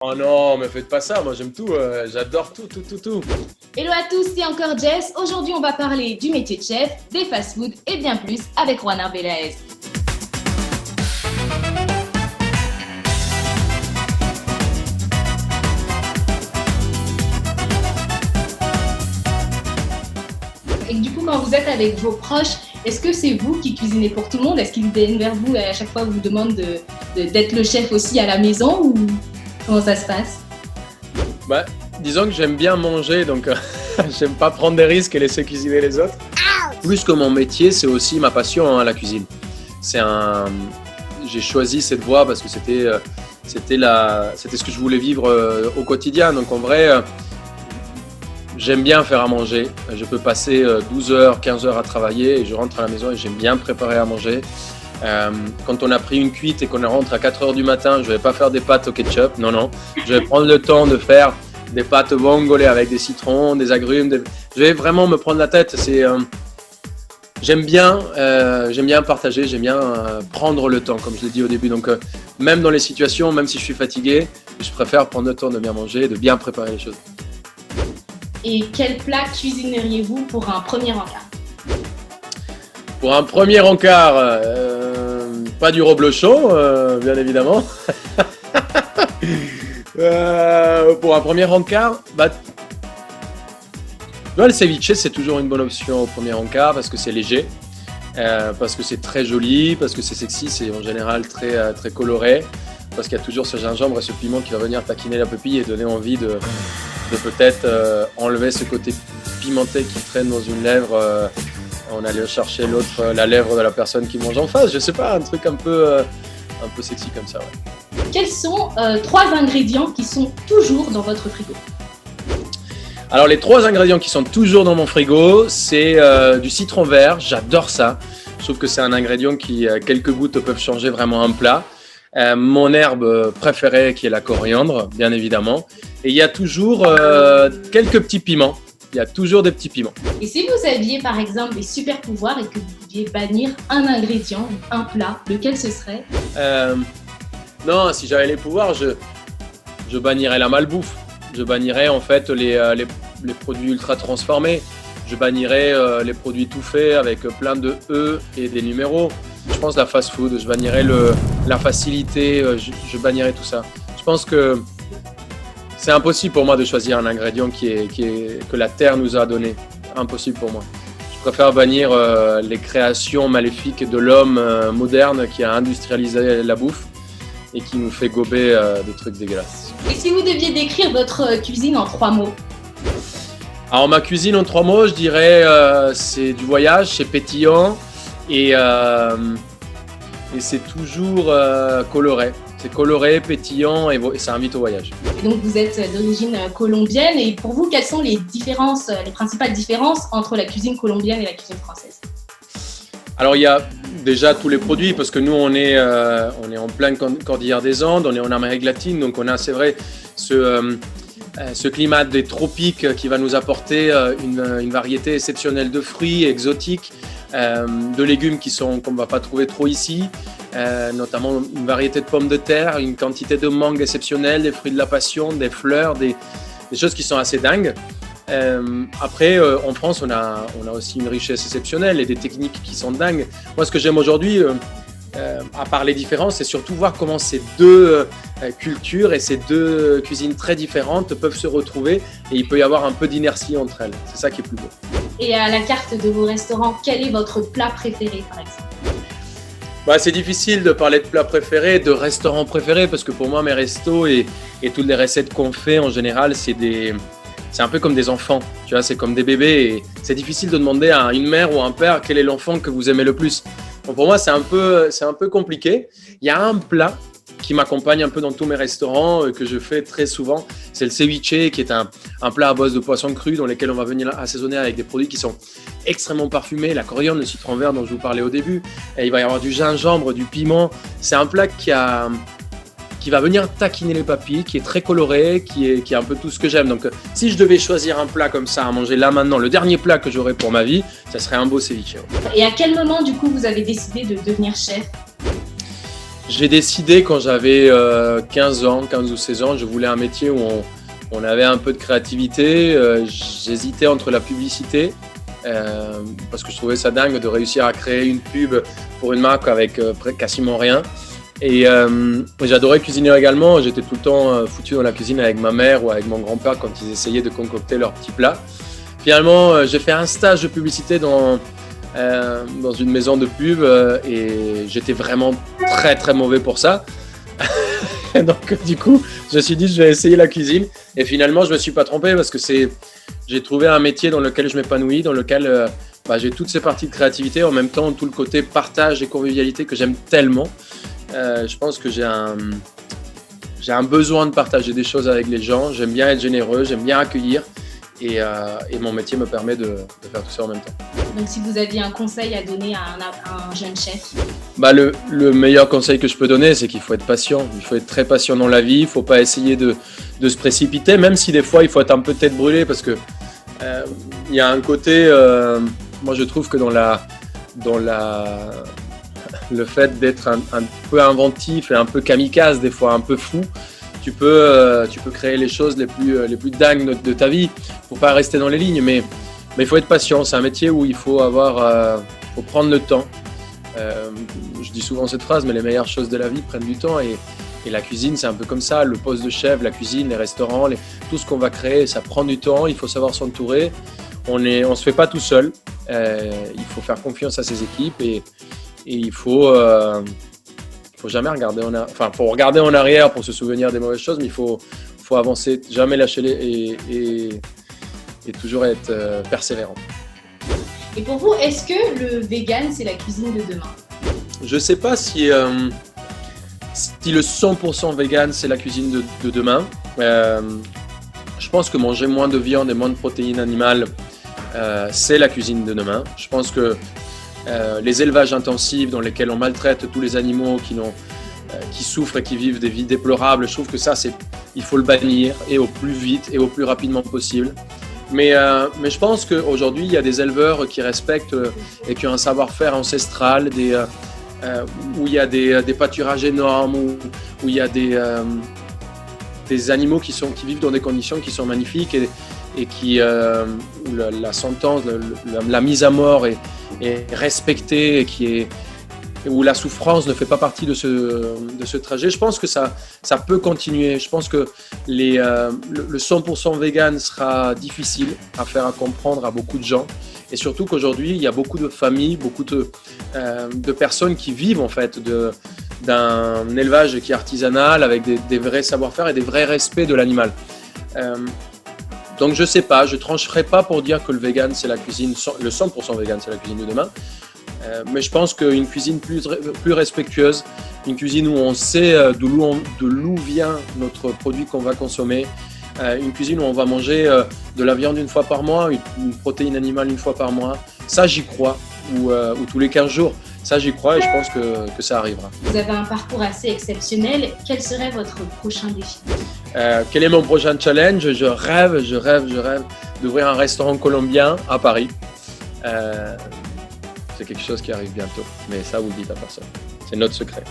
Oh non, mais faites pas ça, moi j'aime tout, j'adore tout. Hello à tous, c'est encore Jess. Aujourd'hui, on va parler du métier de chef, des fast-foods et bien plus avec Juan Arbeláez. Et du coup, quand vous êtes avec vos proches, est-ce que c'est vous qui cuisinez pour tout le monde? Est-ce qu'ils viennent vers vous et à chaque fois vous demandent d'être le chef aussi à la maison ou comment ça se passe? Bah, disons que j'aime bien manger, donc j'aime pas prendre des risques et laisser cuisiner les autres. Plus que mon métier, c'est aussi ma passion, hein, la cuisine. J'ai choisi cette voie parce que c'était ce que je voulais vivre au quotidien. Donc en vrai, j'aime bien faire à manger. Je peux passer 12 heures, 15 heures à travailler et je rentre à la maison et j'aime bien préparer à manger. Quand on a pris une cuite et qu'on rentre à 4 heures du matin, je vais pas faire des pâtes au ketchup, non. Je vais prendre le temps de faire des pâtes vongole avec des citrons, des agrumes. Je vais vraiment me prendre la tête. J'aime bien partager, j'aime bien prendre le temps, comme je l'ai dit au début. Donc, même dans les situations, même si je suis fatigué, je préfère prendre le temps de bien manger, de bien préparer les choses. Et quel plat cuisineriez-vous pour un premier encart? Pour un premier encart, pas du reblochon, bien évidemment. Pour un premier encart, le ceviche, c'est toujours une bonne option au premier encart parce que c'est léger, parce que c'est très joli, parce que c'est sexy, c'est en général très, très coloré, parce qu'il y a toujours ce gingembre et ce piment qui va venir taquiner la pupille et donner envie de peut-être enlever ce côté pimenté qui traîne dans une lèvre. On allait chercher la lèvre de la personne qui mange en face, je sais pas, un truc un peu sexy comme ça. Ouais. Quels sont 3 ingrédients qui sont toujours dans votre frigo? Alors les 3 ingrédients qui sont toujours dans mon frigo, c'est du citron vert, j'adore ça. Je trouve que c'est un ingrédient qui, quelques gouttes peuvent changer vraiment un plat. Mon herbe préférée qui est la coriandre, bien évidemment. Et il y a toujours quelques petits piments. Il y a toujours des petits piments. Et si vous aviez par exemple des super pouvoirs et que vous pouviez bannir un ingrédient, un plat, lequel ce serait? Non, si j'avais les pouvoirs, je bannirais la malbouffe. Je bannirais en fait les produits ultra transformés. Je bannirais les produits tout faits avec plein de E et des numéros. Je pense la fast-food, je bannirais la facilité, je bannirais tout ça. Je pense que c'est impossible pour moi de choisir un ingrédient que la terre nous a donné. Impossible pour moi. Je préfère bannir les créations maléfiques de l'homme moderne qui a industrialisé la bouffe et qui nous fait gober des trucs dégueulasses. Et si vous deviez décrire votre cuisine en 3 mots? Alors ma cuisine en 3 mots, je dirais c'est du voyage, c'est pétillant et c'est toujours coloré. C'est coloré, pétillant et ça invite au voyage. Et donc vous êtes d'origine colombienne et pour vous, quelles sont les principales différences entre la cuisine colombienne et la cuisine française? Alors il y a déjà tous les produits parce que nous on est en pleine cordillère des Andes, on est en Amérique latine, donc on a, c'est vrai, ce climat des tropiques qui va nous apporter une variété exceptionnelle de fruits exotiques, de légumes qu'on ne va pas trouver trop ici, notamment une variété de pommes de terre, une quantité de mangue exceptionnelle, des fruits de la passion, des fleurs, des choses qui sont assez dingues. Après, en France, on a aussi une richesse exceptionnelle et des techniques qui sont dingues. Moi, ce que j'aime aujourd'hui, à part les différences, c'est surtout voir comment ces deux cultures et ces deux cuisines très différentes peuvent se retrouver et il peut y avoir un peu d'inertie entre elles. C'est ça qui est plus beau. Et à la carte de vos restaurants, quel est votre plat préféré, par exemple? C'est difficile de parler de plat préféré, de restaurant préféré, parce que pour moi, mes restos et toutes les recettes qu'on fait, en général, c'est un peu comme des enfants, tu vois, c'est comme des bébés et c'est difficile de demander à une mère ou un père quel est l'enfant que vous aimez le plus. Donc pour moi, c'est un peu compliqué. Il y a un plat qui m'accompagne un peu dans tous mes restaurants, que je fais très souvent, c'est le ceviche, qui est un plat à base de poisson cru dans lequel on va venir assaisonner avec des produits qui sont extrêmement parfumés, la coriandre, le citron vert dont je vous parlais au début, et il va y avoir du gingembre, du piment. C'est un plat qui va venir taquiner les papilles, qui est très coloré, qui est un peu tout ce que j'aime. Donc si je devais choisir un plat comme ça à manger là maintenant, le dernier plat que j'aurais pour ma vie, ça serait un beau ceviche. Et à quel moment du coup vous avez décidé de devenir chef? J'ai décidé quand j'avais 15 ans, 15 ou 16 ans, je voulais un métier où on avait un peu de créativité. J'hésitais entre la publicité, parce que je trouvais ça dingue de réussir à créer une pub pour une marque avec quasiment rien. Et j'adorais cuisiner également. J'étais tout le temps foutu dans la cuisine avec ma mère ou avec mon grand-père quand ils essayaient de concocter leurs petits plats. Finalement, j'ai fait un stage de publicité dans une maison de pub et j'étais vraiment très très mauvais pour ça. Donc du coup, je me suis dit je vais essayer la cuisine et finalement je me suis pas trompé parce que j'ai trouvé un métier dans lequel je m'épanouis, dans lequel j'ai toutes ces parties de créativité, en même temps tout le côté partage et convivialité que j'aime tellement. Je pense que j'ai un besoin de partager des choses avec les gens, j'aime bien être généreux, j'aime bien accueillir. Et mon métier me permet de faire tout ça en même temps. Donc si vous aviez un conseil à donner à un jeune chef? Le meilleur conseil que je peux donner, c'est qu'il faut être patient. Il faut être très patient dans la vie, il ne faut pas essayer de se précipiter, même si des fois il faut être un peu tête brûlée parce que il y a un côté, moi je trouve que dans le fait d'être un peu inventif et un peu kamikaze, des fois un peu fou, tu peux créer les choses les plus dingues de ta vie. Il ne faut pas rester dans les lignes, mais il faut être patient. C'est un métier où il faut faut prendre le temps. Je dis souvent cette phrase, mais les meilleures choses de la vie prennent du temps. Et la cuisine, c'est un peu comme ça. Le poste de chef, la cuisine, les restaurants, tout ce qu'on va créer, ça prend du temps. Il faut savoir s'entourer. On se fait pas tout seul. Il faut faire confiance à ses équipes et il faut jamais regarder faut regarder en arrière pour se souvenir des mauvaises choses, mais il faut avancer, jamais lâcher et toujours être persévérant. Et pour vous, est-ce que le vegan, c'est la cuisine de demain? Je ne sais pas si le 100% vegan, c'est la cuisine de demain. Je pense que manger moins de viande et moins de protéines animales, c'est la cuisine de demain. Je pense que les élevages intensifs dans lesquels on maltraite tous les animaux qui souffrent et qui vivent des vies déplorables, je trouve que ça, il faut le bannir et au plus vite et au plus rapidement possible. Mais je pense qu'aujourd'hui, il y a des éleveurs qui respectent et qui ont un savoir-faire ancestral, où il y a des pâturages énormes, où il y a des animaux qui vivent dans des conditions qui sont magnifiques et où la sentence, la mise à mort est respectée et où la souffrance ne fait pas partie de ce trajet. Je pense que ça peut continuer. Je pense que le 100% vegan sera difficile à faire comprendre à beaucoup de gens. Et surtout qu'aujourd'hui, il y a beaucoup de familles, beaucoup de personnes qui vivent en fait d'un élevage qui est artisanal avec des vrais savoir-faire et des vrais respects de l'animal. Donc je sais pas, je trancherai pas pour dire que le 100% vegan c'est la cuisine de demain. Mais je pense qu'une cuisine plus respectueuse, une cuisine où on sait d'où vient notre produit qu'on va consommer, une cuisine où on va manger de la viande une fois par mois, une protéine animale une fois par mois, ça j'y crois, ou tous les 15 jours, ça j'y crois et je pense que ça arrivera. Vous avez un parcours assez exceptionnel, quel serait votre prochain défi? Quel est mon prochain challenge? Je rêve d'ouvrir un restaurant colombien à Paris. C'est quelque chose qui arrive bientôt, mais ça vous le dites à personne. C'est notre secret.